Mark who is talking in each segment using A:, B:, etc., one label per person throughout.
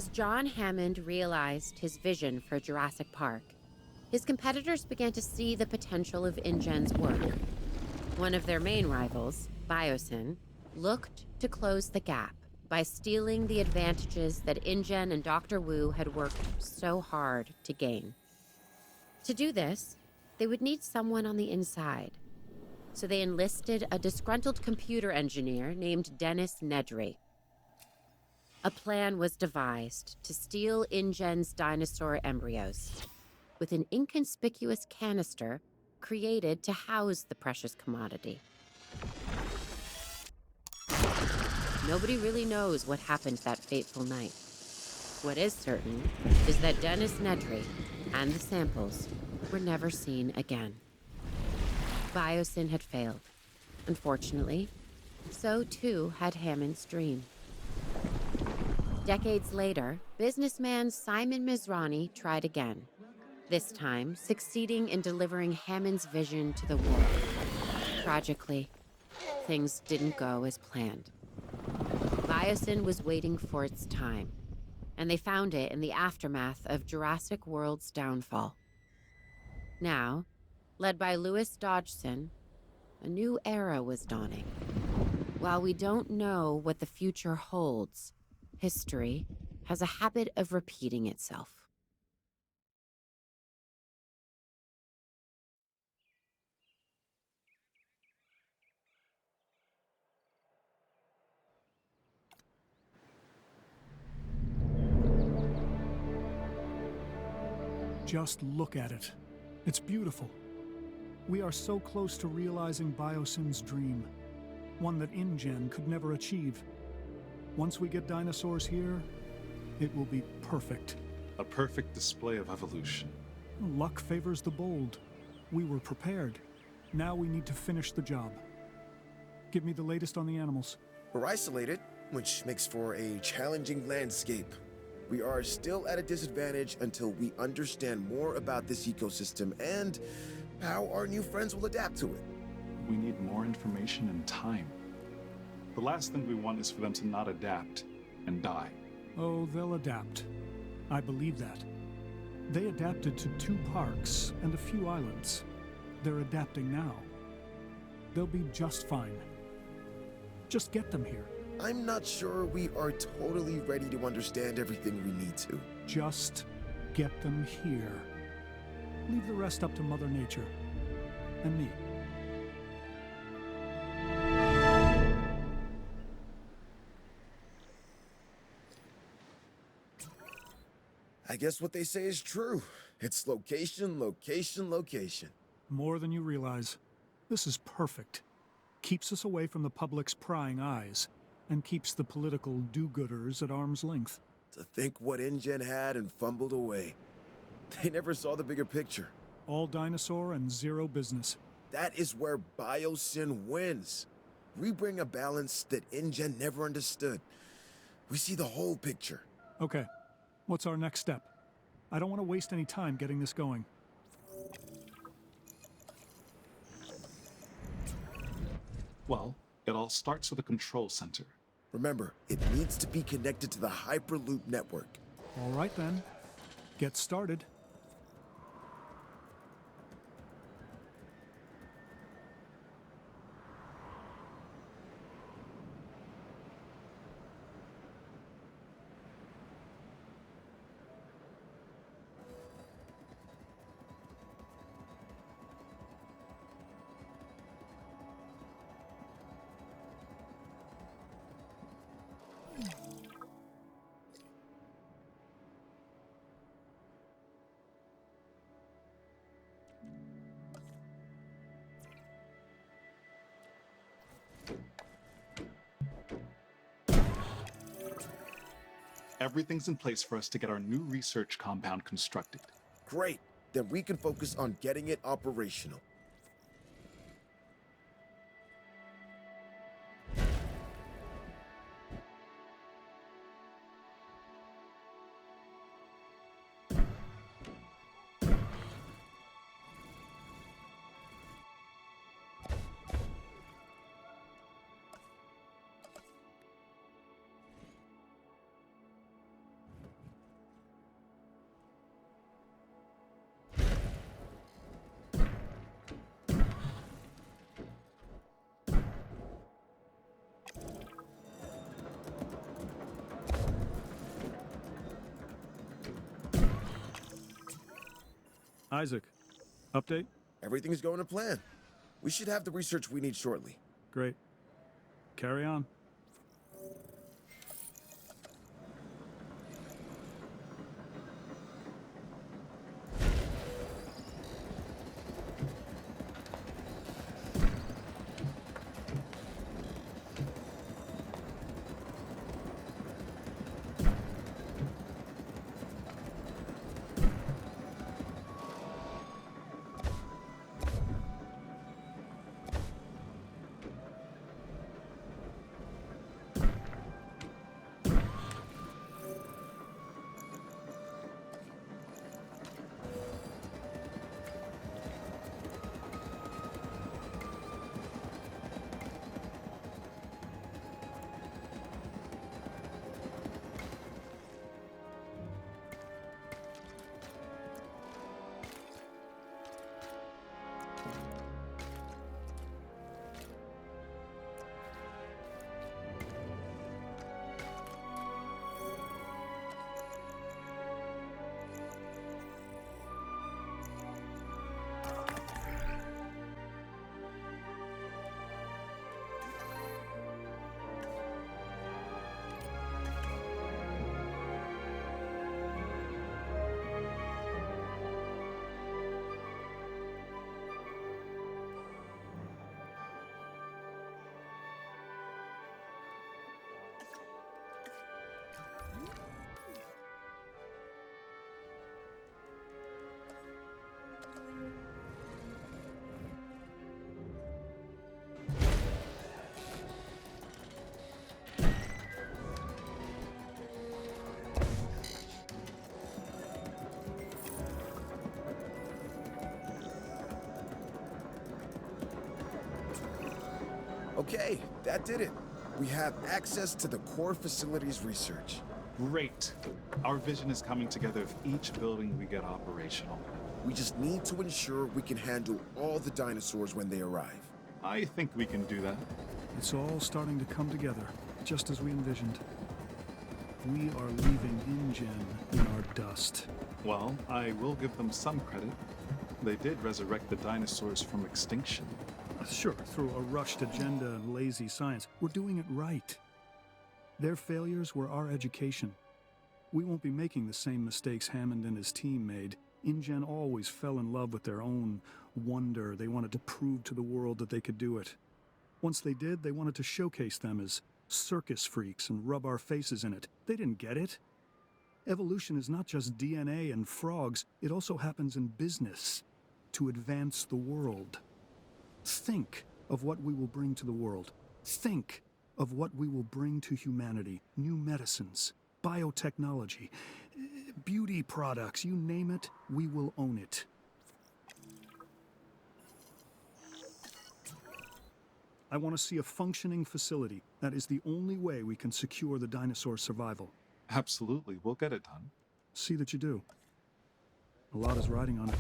A: As John Hammond realized his vision for Jurassic Park, his competitors began to see the potential of InGen's work. One of their main rivals, Biosyn, looked to close the gap by stealing the advantages that InGen and Dr. Wu had worked so hard to gain. To do this, they would need someone on the inside. So they enlisted a disgruntled computer engineer named Dennis Nedry. A plan was devised to steal InGen's dinosaur embryos, with an inconspicuous canister created to house the precious commodity. Nobody really knows what happened that fateful night. What is certain is that Dennis Nedry and the samples were never seen again. Biosyn had failed. Unfortunately, so too had Hammond's dream. Decades later, businessman Simon Mizrahi tried again, this time succeeding in delivering Hammond's vision to the world. Tragically, things didn't go as planned. Biosyn was waiting for its time, and they found it in the aftermath of Jurassic World's downfall. Now, led by Louis Dodgson, a new era was dawning. While we don't know what the future holds, history has a habit of repeating itself.
B: Just look at it. It's beautiful. We are so close to realizing Biosyn's dream, one that InGen could never achieve. Once we get dinosaurs here, it will be perfect.
C: A perfect display of evolution.
B: Luck favors the bold. We were prepared. Now we need to finish the job. Give me the latest on the animals.
D: We're isolated, which makes for a challenging landscape. We are still at a disadvantage until we understand more about this ecosystem and how our new friends will adapt to it.
C: We need more information and time. The last thing we want is for them to not adapt and die.
B: Oh, they'll adapt. I believe that. They adapted to 2 parks and a few islands. They're adapting now. They'll be just fine. Just get them here.
D: I'm not sure we are totally ready to understand everything we need to.
B: Just get them here. Leave the rest up to Mother Nature. And me.
D: I guess what they say is true. It's location, location, location.
B: More than you realize. This is perfect. Keeps us away from the public's prying eyes, and keeps the political do-gooders at arm's length.
D: To think what InGen had and fumbled away. They never saw the bigger picture.
B: All dinosaur and zero business.
D: That is where Biosyn wins. We bring a balance that InGen never understood. We see the whole picture.
B: Okay, what's our next step? I don't want to waste any time getting this going.
C: Well, it all starts with a control center.
D: Remember, it needs to be connected to the Hyperloop network.
B: All right then, get started.
C: Everything's in place for us to get our new research compound constructed.
D: Great. Then we can focus on getting it operational.
B: Isaac, update?
D: Everything's going to plan. We should have the research we need shortly.
B: Great. Carry on.
D: Okay, that did it. We have access to the core facilities research.
C: Great. Our vision is coming together with each building we get operational.
D: We just need to ensure we can handle all the dinosaurs when they arrive.
C: I think we can do that.
B: It's all starting to come together, just as we envisioned. We are leaving InGen in our dust.
C: Well, I will give them some credit. They did resurrect the dinosaurs from extinction.
B: Sure, through a rushed agenda and lazy science. We're doing it right. Their failures were our education. We won't be making the same mistakes Hammond and his team made. InGen always fell in love with their own wonder. They wanted to prove to the world that they could do it. Once they did, they wanted to showcase them as circus freaks and rub our faces in it. They didn't get it. Evolution is not just DNA and frogs. It also happens in business to advance the world. Think of what we will bring to the world. Think of what we will bring to humanity. New medicines, biotechnology, beauty products, you name it, we will own it. I want to see a functioning facility. That is the only way we can secure the dinosaur survival.
C: Absolutely, we'll get it done.
B: See that you do. A lot is riding on it.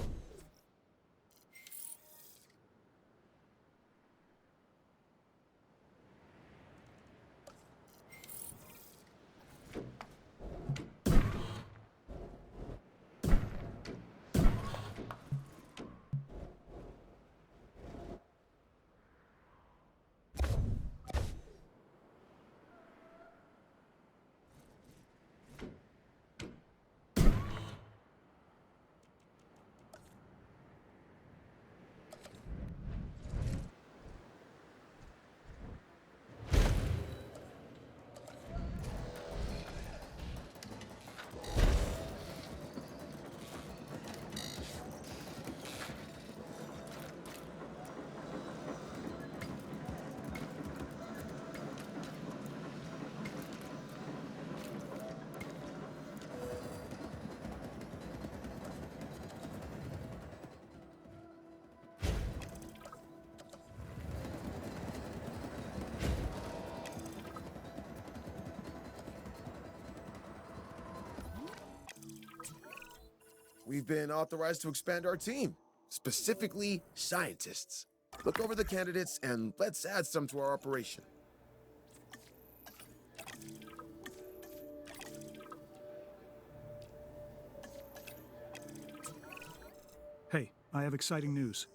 D: We've been authorized to expand our team, specifically scientists. Look over the candidates and let's add some to our operation.
B: I have exciting news.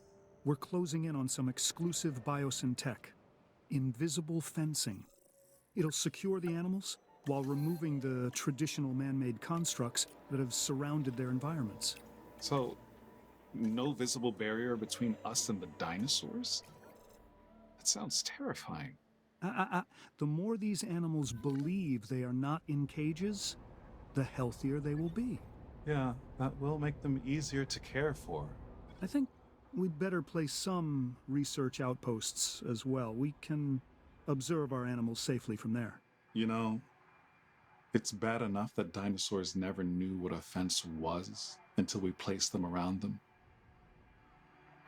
B: We're closing in on some exclusive Biosyn tech. Invisible fencing. It'll secure the animals while removing the traditional man-made constructs that have surrounded their environments.
C: So, no visible barrier between us and the dinosaurs? That sounds terrifying.
B: The more these animals believe they are not in cages, the healthier they will be.
C: Yeah, that will make them easier to care for.
B: I think we'd better place some research outposts as well. We can observe our animals safely from there.
C: You know, it's bad enough that dinosaurs never knew what a fence was until we placed them around them.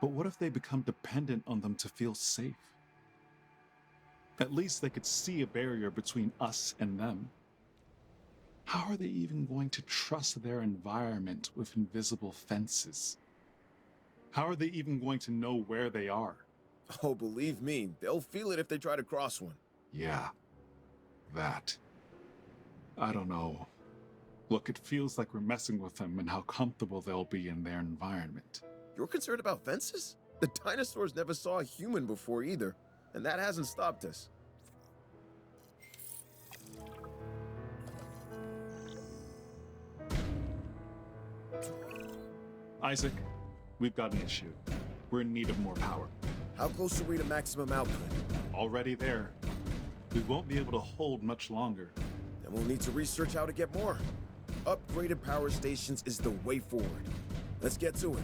C: But what if they become dependent on them to feel safe? At least they could see a barrier between us and them. How are they even going to trust their environment with invisible fences? How are they even going to know where they are?
D: Oh, believe me, they'll feel it if they try to cross one.
C: Yeah, that. I don't know. Look, it feels like we're messing with them and how comfortable they'll be in their environment.
D: You're concerned about fences? The dinosaurs never saw a human before either, and that hasn't stopped us.
C: Isaac, we've got an issue. We're in need of more power.
D: How close are we to maximum output?
C: Already there. We won't be able to hold much longer.
D: Then we'll need to research how to get more. Upgraded power stations is the way forward. Let's get to it.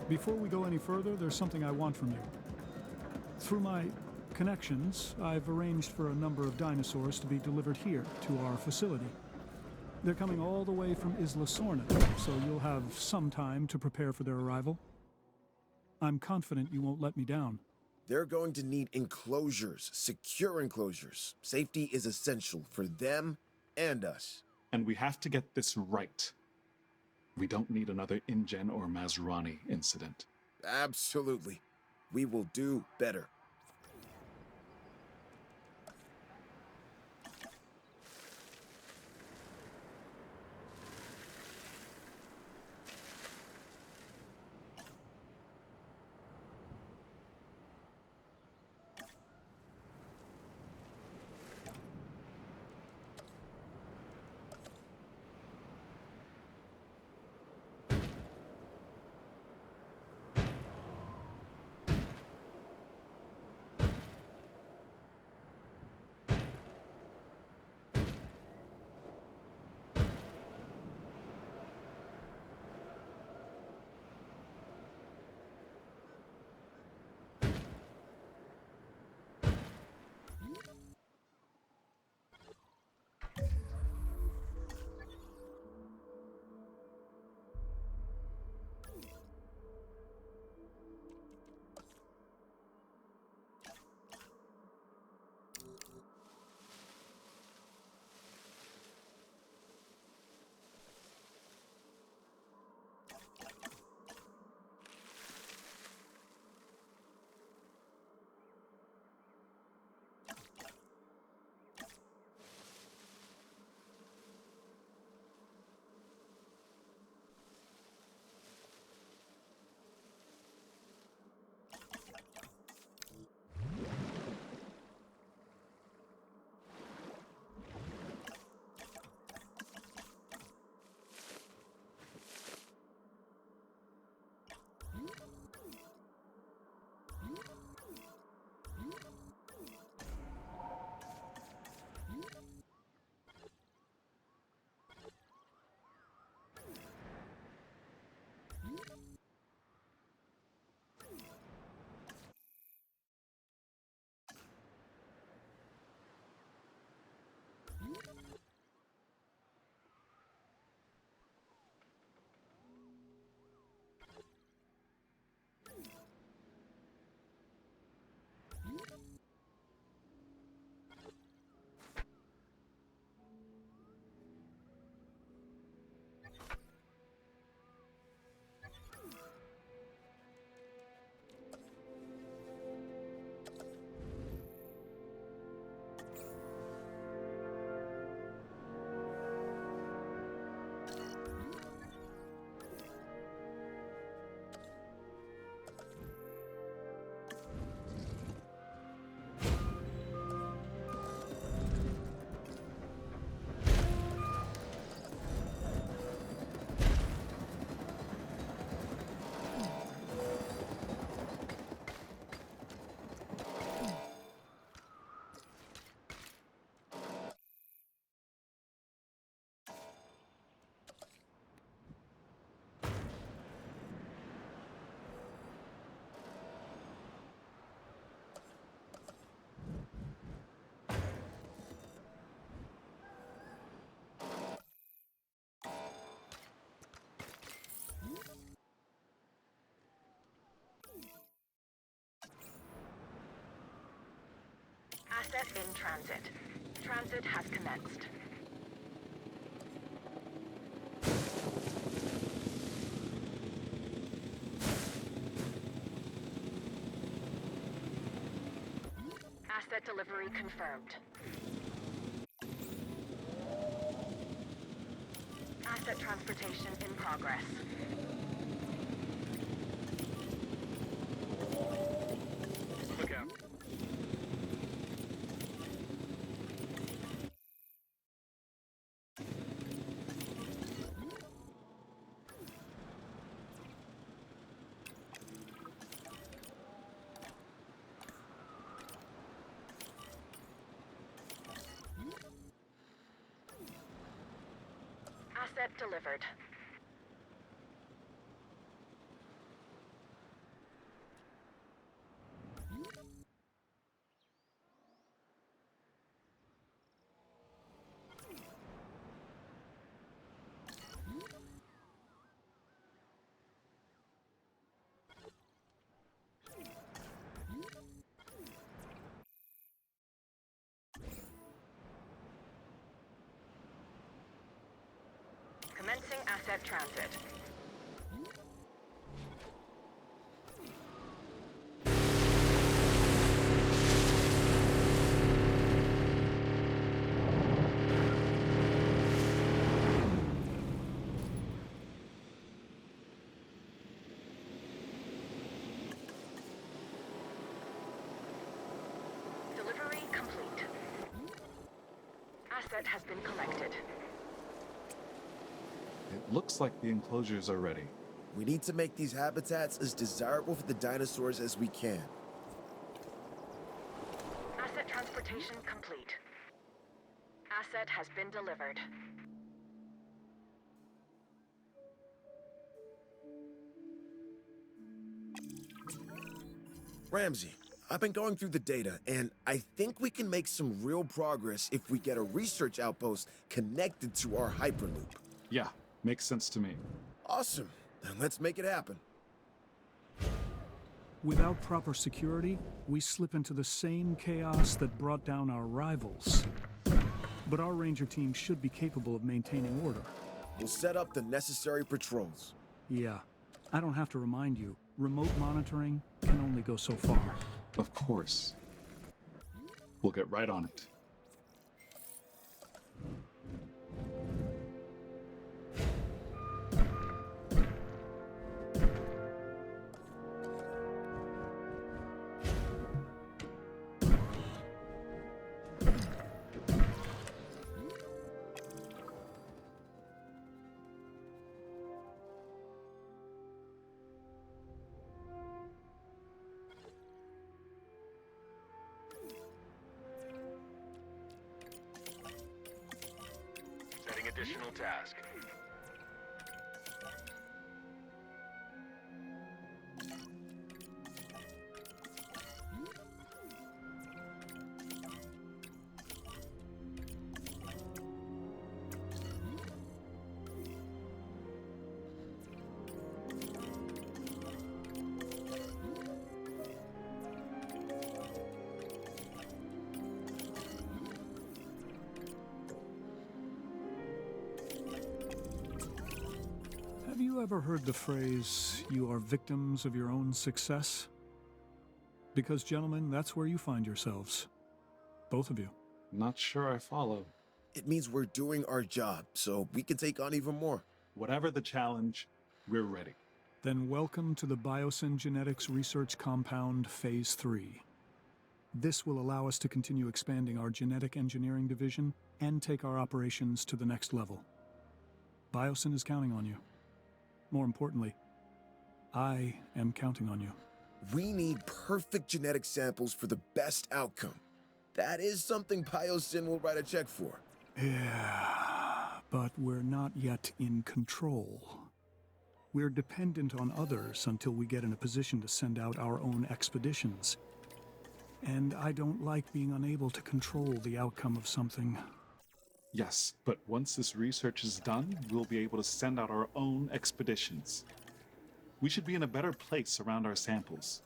B: Before we go any further, there's something I want from you. Through my connections, I've arranged for a number of dinosaurs to be delivered here to our facility. They're coming all the way from Isla Sorna, so you'll have some time to prepare for their arrival. I'm confident you won't let me down.
D: They're going to need enclosures, secure enclosures. Safety is essential for them and us.
C: And we have to get this right. We don't need another InGen or Mazrani incident.
D: Absolutely. We will do better.
E: asset in transit. Transit has commenced. Asset delivery confirmed. Asset transportation in progress.
F: Look out.
E: Asset delivered. Commencing asset transit. Delivery complete. Asset has been collected.
C: It looks like the enclosures are ready.
D: We need to make these habitats as desirable for the dinosaurs as we can.
E: Asset transportation complete. Asset has been delivered.
D: Ramsey, I've been going through the data, and I think we can make some real progress if we get a research outpost connected to our Hyperloop.
C: Yeah, makes sense to me.
D: Awesome. Then let's make it happen.
B: Without proper security, we slip into the same chaos that brought down our rivals. But our ranger team should be capable of maintaining order.
D: We'll set up the necessary patrols.
B: Yeah, I don't have to remind you, remote monitoring can only go so far.
C: Of course. We'll get right on it.
F: Setting additional task.
B: Have you ever heard the phrase, "You are victims of your own success"? Because, gentlemen, that's where you find yourselves. Both of you.
C: Not sure I follow.
D: It means we're doing our job, so we can take on even more.
C: Whatever the challenge, we're ready.
B: Then welcome to the Biosyn Genetics Research Compound Phase 3. This will allow us to continue expanding our genetic engineering division and take our operations to the next level. Biosyn is counting on you. More importantly, I am counting on you.
D: We need perfect genetic samples for the best outcome. That is something Biosyn will write a check for.
B: Yeah, but we're not yet in control. We're dependent on others until we get in a position to send out our own expeditions. And I don't like being unable to control the outcome of something.
C: Yes, but once this research is done, we'll be able to send out our own expeditions. We should be in a better place around our samples.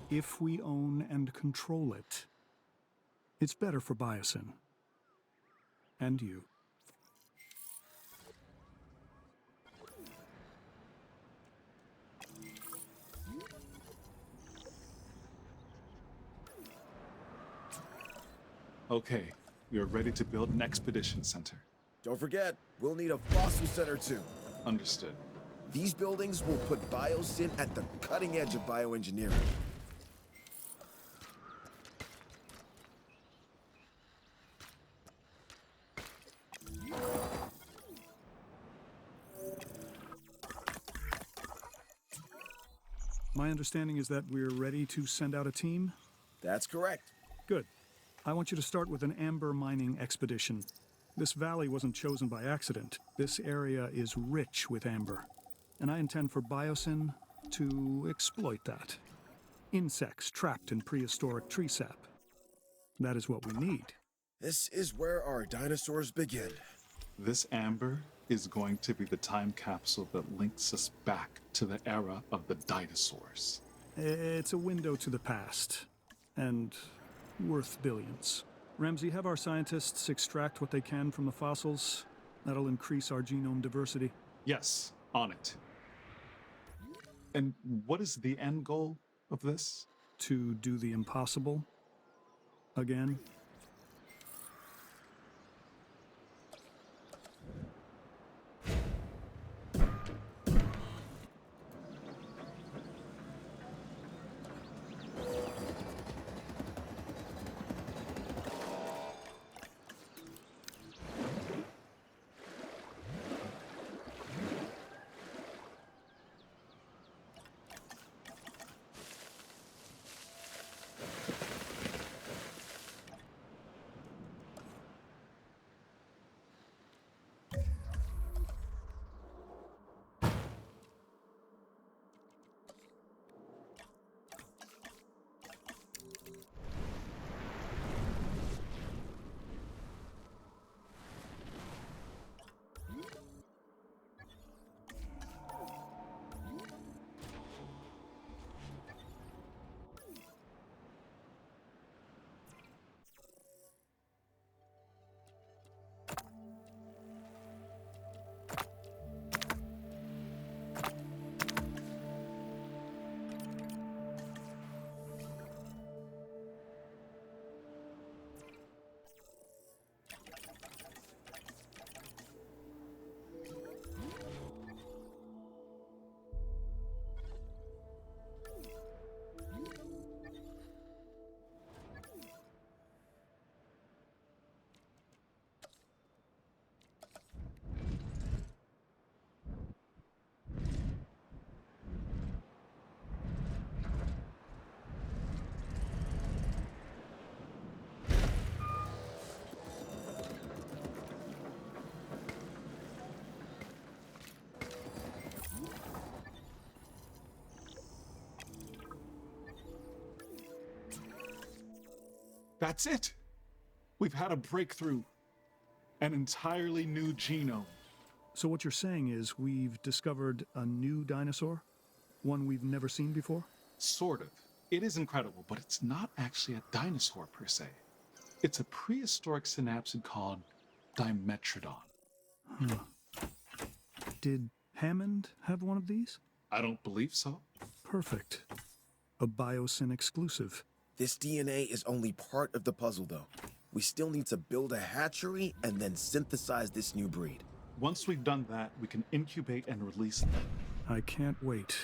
B: If we own and control it. It's better for Biosyn. And you.
C: Okay, you're ready to build an expedition center.
D: Don't forget, we'll need a fossil center too.
C: Understood.
D: These buildings will put Biosyn at the cutting edge of bioengineering.
B: My understanding is that we're ready to send out a team?
D: That's correct.
B: Good. I want you to start with an amber mining expedition. This valley wasn't chosen by accident. This area is rich with amber. And I intend for Biosyn to exploit that. Insects trapped in prehistoric tree sap. That is what we need.
D: This is where our dinosaurs begin.
C: This amber is going to be the time capsule that links us back to the era of the dinosaurs.
B: It's a window to the past. And worth billions. Ramsey, have our scientists extract what they can from the fossils. That'll increase our genome diversity.
C: Yes, on it. And what is the end goal of this?
B: To do the impossible. Again.
C: That's it! We've had a breakthrough. An entirely new genome.
B: So what you're saying is we've discovered a new dinosaur? One we've never seen before?
C: Sort of. It is incredible, but it's not actually a dinosaur per se. It's a prehistoric synapsid called Dimetrodon.
B: Did Hammond have one of these?
C: I don't believe so.
B: Perfect. A Biosyn exclusive.
D: This DNA is only part of the puzzle, though. We still need to build a hatchery and then synthesize this new breed.
C: Once we've done that, we can incubate and release them.
B: I can't wait.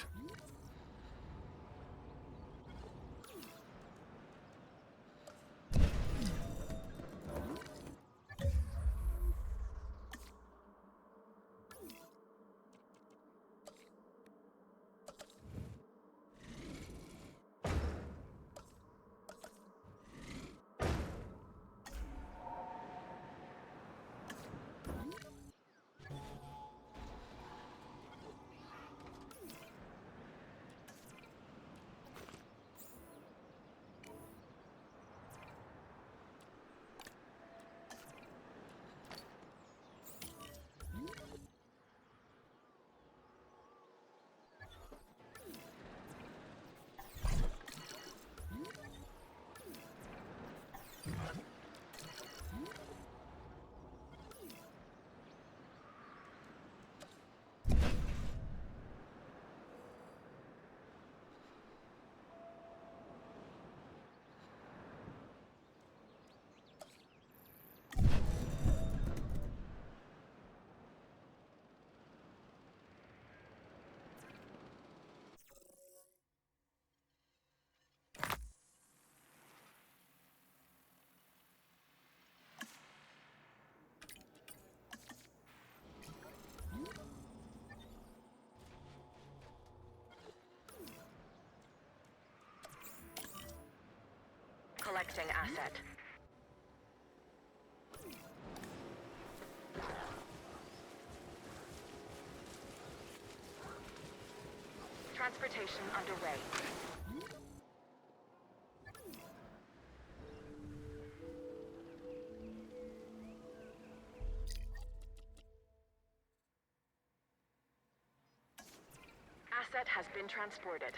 E: Connecting asset. Transportation underway. Asset has been transported.